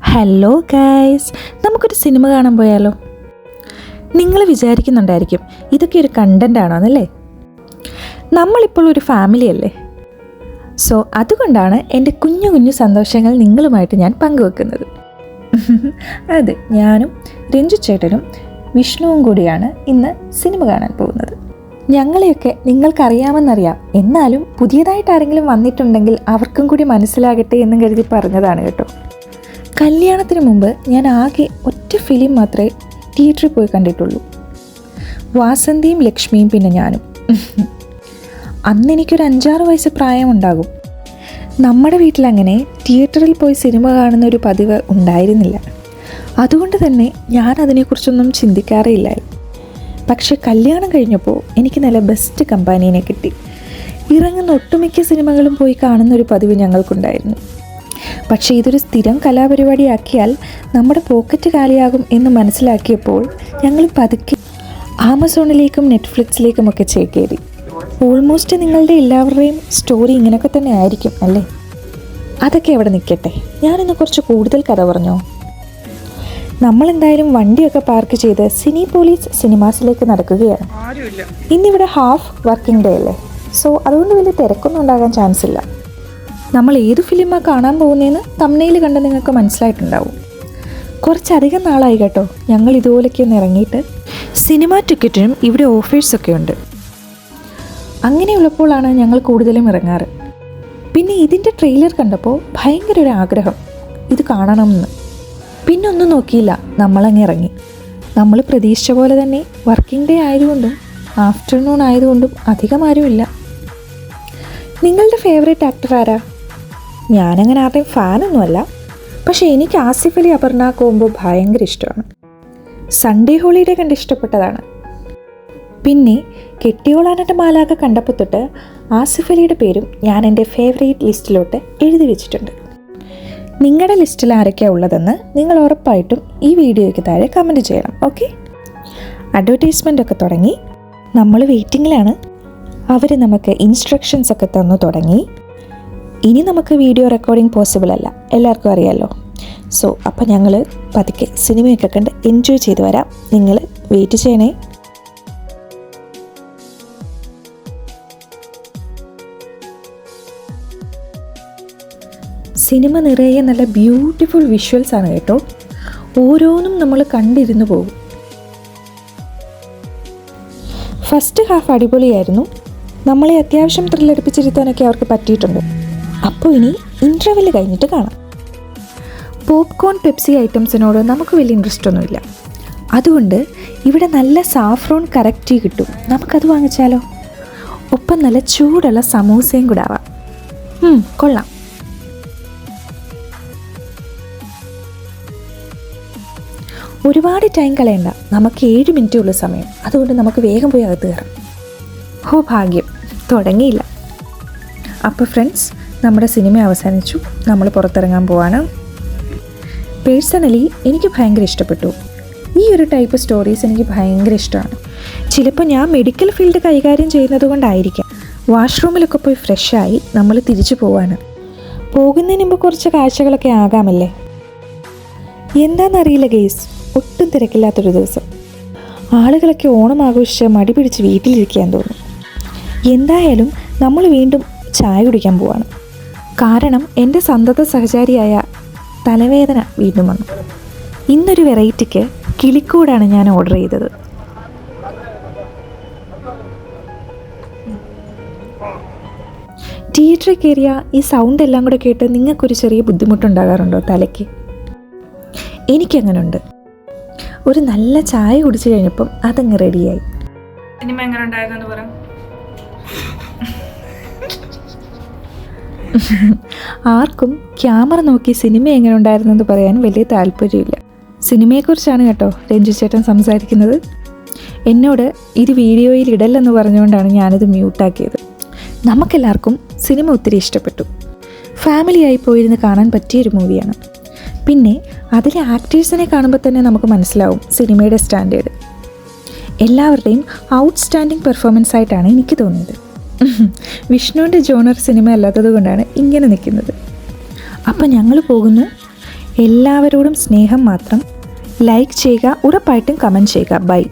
Hello guys, നമുക്കൊരു cinema കാണാൻ പോയാലോ? നിങ്ങൾ വിചാരിക്കുന്നുണ്ടായിരിക്കും ഇതൊക്കെ ഒരു കണ്ടൻ്റ് ആണോ എന്നല്ലേ. നമ്മളിപ്പോൾ ഒരു ഫാമിലി അല്ലേ. സോ അതുകൊണ്ടാണ് എൻ്റെ കുഞ്ഞു കുഞ്ഞു സന്തോഷങ്ങൾ നിങ്ങളുമായിട്ട് ഞാൻ പങ്കുവെക്കുന്നത്. അതെ, ഞാനും രഞ്ജു ചേട്ടനും വിഷ്ണുവും കൂടിയാണ് ഇന്ന് സിനിമ കാണാൻ പോകുന്നത്. ഞങ്ങളെയൊക്കെ നിങ്ങൾക്കറിയാമെന്നറിയാം, എന്നാലും പുതിയതായിട്ട് ആരെങ്കിലും വന്നിട്ടുണ്ടെങ്കിൽ അവർക്കും കൂടി മനസ്സിലാകട്ടെ എന്നും കരുതി പറഞ്ഞതാണ് കേട്ടോ. കല്യാണത്തിന് മുമ്പ് ഞാൻ ആകെ ഒറ്റ ഫിലിം മാത്രമേ തിയേറ്ററിൽ പോയി കണ്ടിട്ടുള്ളൂ. വാസന്തിയും ലക്ഷ്മിയും പിന്നെ ഞാനും. അന്ന് എനിക്കൊരു 5-6 വയസ്സ് പ്രായമുണ്ടാകും. നമ്മുടെ വീട്ടിലങ്ങനെ തിയേറ്ററിൽ പോയി സിനിമ കാണുന്ന ഒരു പതിവ് ഉണ്ടായിരുന്നില്ല. അതുകൊണ്ട് തന്നെ ഞാൻ അതിനെക്കുറിച്ചൊന്നും ചിന്തിക്കാറേയില്ലായിരുന്നു. പക്ഷെ കല്യാണം കഴിഞ്ഞപ്പോൾ എനിക്ക് നല്ല ബെസ്റ്റ് കമ്പാനീനെ കിട്ടി. ഇറങ്ങുന്ന ഒട്ടുമിക്ക സിനിമകളും പോയി കാണുന്നൊരു പതിവ് ഞങ്ങൾക്കുണ്ടായിരുന്നു. പക്ഷേ ഇതൊരു സ്ഥിരം കലാപരിപാടിയാക്കിയാൽ നമ്മുടെ പോക്കറ്റ് കാലിയാകും എന്ന് മനസ്സിലാക്കിയപ്പോൾ ഞങ്ങൾ പതുക്കെ ആമസോണിലേക്കും നെറ്റ്ഫ്ലിക്സിലേക്കുമൊക്കെ ചേക്കേറി. ഓൾമോസ്റ്റ് നിങ്ങളുടെ എല്ലാവരുടെയും സ്റ്റോറി ഇങ്ങനെയൊക്കെ തന്നെ ആയിരിക്കും അല്ലേ. അതൊക്കെ അവിടെ നിൽക്കട്ടെ, ഞാനിന്ന് കുറച്ച് കൂടുതൽ കഥ പറഞ്ഞോ. നമ്മളെന്തായാലും വണ്ടിയൊക്കെ പാർക്ക് ചെയ്ത് സിനിപോളിസ് സിനിമാസിലേക്ക് നടക്കുകയാണ്. ഇന്നിവിടെ ഹാഫ് വർക്കിംഗ് ഡേ അല്ലേ, സോ അതുകൊണ്ട് വലിയ തിരക്കൊന്നും ഉണ്ടാകാൻ ചാൻസ് ഇല്ല. നമ്മൾ ഏത് ഫിലിമാണ് കാണാൻ പോകുന്നതെന്ന് തംബ്നെയിൽ കണ്ട് നിങ്ങൾക്ക് മനസ്സിലായിട്ടുണ്ടാവും. കുറച്ചധികം നാളായി കേട്ടോ ഞങ്ങൾ ഇതുപോലെയൊക്കെ ഒന്ന് ഇറങ്ങിയിട്ട്. സിനിമ ടിക്കറ്റിനും ഇവിടെ ഓഫേഴ്സൊക്കെ ഉണ്ട്. അങ്ങനെയുള്ളപ്പോഴാണ് ഞങ്ങൾ കൂടുതലും ഇറങ്ങാറ്. പിന്നെ ഇതിൻ്റെ ട്രെയിലർ കണ്ടപ്പോൾ ഭയങ്കര ഒരു ആഗ്രഹം ഇത് കാണണമെന്ന്. പിന്നെ ഒന്നും നോക്കിയില്ല, നമ്മളങ്ങ് ഇറങ്ങി. നമ്മൾ പ്രതീക്ഷിച്ച പോലെ തന്നെ വർക്കിംഗ് ഡേ ആയതുകൊണ്ടും ആഫ്റ്റർനൂൺ ആയതുകൊണ്ടും അധികം ആരുമില്ല. നിങ്ങളുടെ ഫേവറേറ്റ് ആക്ടർ ആരാ? ഞാനങ്ങനെ ആരുടെയും ഫാനൊന്നുമല്ല, പക്ഷേ എനിക്ക് ആസിഫ് അലി അപർണ കോംബോ ഭയങ്കര ഇഷ്ടമാണ്. സൺഡേ ഹോളിഡേ കണ്ട് ഇഷ്ടപ്പെട്ടതാണ്. പിന്നെ കെട്ടിയോളാനായിട്ട് മാലാക കണ്ടപ്പോൾ തൊട്ട് ആസിഫ് അലിയുടെ പേരും ഞാൻ എൻ്റെ ഫേവറേറ്റ് ലിസ്റ്റിലോട്ട് എഴുതി വെച്ചിട്ടുണ്ട്. നിങ്ങളുടെ ലിസ്റ്റിൽ ആരൊക്കെയാണ് ഉള്ളതെന്ന് നിങ്ങൾ ഉറപ്പായിട്ടും ഈ വീഡിയോയ്ക്ക് താഴെ കമൻറ്റ് ചെയ്യണം. ഓക്കെ, അഡ്വർടൈസ്മെൻ്റ് ഒക്കെ തുടങ്ങി, നമ്മൾ വെയിറ്റിങ്ങിലാണ്. അവർ നമുക്ക് ഇൻസ്ട്രക്ഷൻസ് ഒക്കെ തന്നു തുടങ്ങി. ഇനി നമുക്ക് വീഡിയോ റെക്കോർഡിംഗ് പോസിബിൾ അല്ല, എല്ലാവർക്കും അറിയാമല്ലോ. സോ അപ്പോൾ ഞങ്ങൾ പതുക്കെ സിനിമയൊക്കെ കണ്ട് എൻജോയ് ചെയ്ത് വരാം. നിങ്ങൾ വെയിറ്റ് ചെയ്യണേ. സിനിമ നിറയെ നല്ല ബ്യൂട്ടിഫുൾ വിഷ്വൽസ് ആണ് കേട്ടോ. ഓരോന്നും നമ്മൾ കണ്ടിരുന്നു പോകും. ഫസ്റ്റ് ഹാഫ് അടിപൊളിയായിരുന്നു. നമ്മളെ അത്യാവശ്യം ത്രില്ലടിപ്പിച്ചിരുത്താനൊക്കെ അവർക്ക് പറ്റിയിട്ടുണ്ട്. അപ്പോൾ ഇനി ഇൻ്റർവെൽ കഴിഞ്ഞിട്ട് കാണാം. പോപ്കോൺ പെപ്സി ഐറ്റംസിനോട് നമുക്ക് വലിയ ഇൻട്രസ്റ്റ് ഒന്നുമില്ല. അതുകൊണ്ട് ഇവിടെ നല്ല സാഫ്രോൺ കറക്റ്റ് ടീ കിട്ടും, നമുക്കത് വാങ്ങിച്ചാലോ. ഒപ്പം നല്ല ചൂടുള്ള സമൂസയും കൂടെ ആവാം. കൊള്ളാം. ഒരുപാട് ടൈം കളയണ്ട, നമുക്ക് 7 മിനിറ്റേ ഉള്ളൂ സമയം. അതുകൊണ്ട് നമുക്ക് വേഗം പോയി അകത്ത് കയറാം. ഹോ ഭാഗ്യം, തുടങ്ങിയില്ല. അപ്പോൾ ഫ്രണ്ട്സ്, നമ്മുടെ സിനിമ അവസാനിച്ചു. നമ്മൾ പുറത്തിറങ്ങാൻ പോവാണ്. പേഴ്സണലി എനിക്ക് ഭയങ്കര ഇഷ്ടപ്പെട്ടു. ഈ ഒരു ടൈപ്പ് സ്റ്റോറീസ് എനിക്ക് ഭയങ്കര ഇഷ്ടമാണ്. ചിലപ്പോൾ ഞാൻ മെഡിക്കൽ ഫീൽഡ് കൈകാര്യം ചെയ്യുന്നത് കൊണ്ടായിരിക്കാം വാഷ്റൂമിലൊക്കെ പോയി ഫ്രഷായി നമ്മൾ തിരിച്ചു പോവാണ്. പോകുന്നതിന് മുമ്പ് കുറച്ച് കാഴ്ചകളൊക്കെ ആകാമല്ലേ. എന്താണെന്നറിയില്ല ഗെയ്സ്, ഒട്ടും തിരക്കില്ലാത്തൊരു ദിവസം. ആളുകളൊക്കെ ഓണം ആഘോഷിച്ച് മടി പിടിച്ച് വീട്ടിലിരിക്കാൻ തോന്നും. എന്തായാലും നമ്മൾ വീണ്ടും ചായ കുടിക്കാൻ പോവാണ്. കാരണം എൻ്റെ സന്തത സഹചാരിയായ തലവേദന വീണ്ടും വന്നു. ഇന്നൊരു വെറൈറ്റിക്ക് കിളിക്കൂടാണ് ഞാൻ ഓർഡർ ചെയ്തത്. തിയേറ്ററിൽ കയറിയ ഈ സൗണ്ട് എല്ലാം കൂടെ കേട്ട് നിങ്ങൾക്കൊരു ചെറിയ ബുദ്ധിമുട്ടുണ്ടാകാറുണ്ടോ തലയ്ക്ക്? എനിക്കങ്ങനെ ഉണ്ട്. ഒരു നല്ല ചായ കുടിച്ചു കഴിഞ്ഞപ്പം അതങ്ങ് റെഡിയായി. സിനിമ എങ്ങനെ ഉണ്ടായിരുന്നു പറ. ആർക്കും ക്യാമറ നോക്കി സിനിമ എങ്ങനെ ഉണ്ടായിരുന്നെന്ന് പറയാൻ വലിയ താല്പര്യമില്ല. സിനിമയെക്കുറിച്ചാണ് കേട്ടോ രഞ്ജു ചേട്ടൻ സംസാരിക്കുന്നത്. എന്നോട് ഇത് വീഡിയോയിൽ ഇടല്ലെന്ന് പറഞ്ഞുകൊണ്ടാണ് ഞാനിത് മ്യൂട്ടാക്കിയത്. നമുക്കെല്ലാവർക്കും സിനിമ ഒത്തിരി ഇഷ്ടപ്പെട്ടു. ഫാമിലിയായി പോയിരുന്ന് കാണാൻ പറ്റിയൊരു മൂവിയാണ്. പിന്നെ അതിലെ ആക്ടേഴ്സിനെ കാണുമ്പോൾ തന്നെ നമുക്ക് മനസ്സിലാവും സിനിമയുടെ സ്റ്റാൻഡേർഡ്. എല്ലാവരുടെയും ഔട്ട്സ്റ്റാൻഡിങ് പെർഫോമൻസ് ആയിട്ടാണ് എനിക്ക് തോന്നിയത്. വിഷ്ണുവിൻ്റെ ജോണർ സിനിമ അല്ലാത്തത് കൊണ്ടാണ് ഇങ്ങനെ നിൽക്കുന്നത്. അപ്പം ഞങ്ങൾ പോകുന്നു. എല്ലാവരോടും സ്നേഹം മാത്രം. ലൈക്ക് ചെയ്യുക, ഉറപ്പായിട്ടും കമൻറ്റ് ചെയ്യുക. ബൈ.